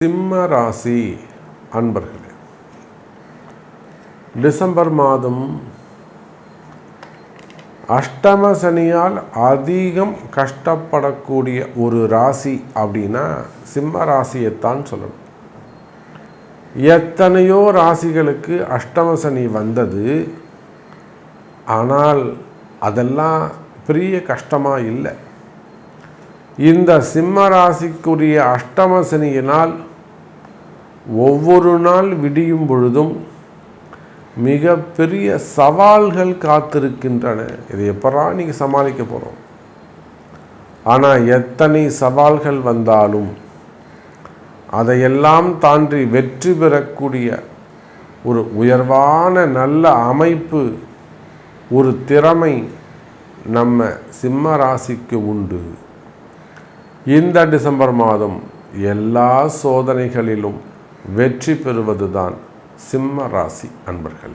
சிம்ம ராசி அன்பர்களே, டிசம்பர் மாதம் அஷ்டம சனியால் அதிகம் கஷ்டப்படக்கூடிய ஒரு ராசி அப்படின்னா சிம்ம ராசியைத்தான் சொல்லணும். எத்தனையோ ராசிகளுக்கு அஷ்டம சனி வந்தது, ஆனால் அதெல்லாம் பெரிய கஷ்டமாக இல்லை. இந்த சிம்ம ராசிக்குரிய அஷ்டம சனியினால் ஒவ்வொரு நாள் விடியும் பொழுதும் மிக பெரிய சவால்கள் காத்திருக்கின்றன. இதை எப்படா நீங்கள் சமாளிக்க போகிறோம்? ஆனால் எத்தனை சவால்கள் வந்தாலும் அதையெல்லாம் தாண்டி வெற்றி பெறக்கூடிய ஒரு உயர்வான நல்ல அமைப்பு, ஒரு திறமை நம்ம சிம்ம ராசிக்கு உண்டு. இந்த டிசம்பர் மாதம் எல்லா சோதனைகளிலும் வெற்றி பெறுவதுதான் சிம்ம ராசி அன்பர்களே.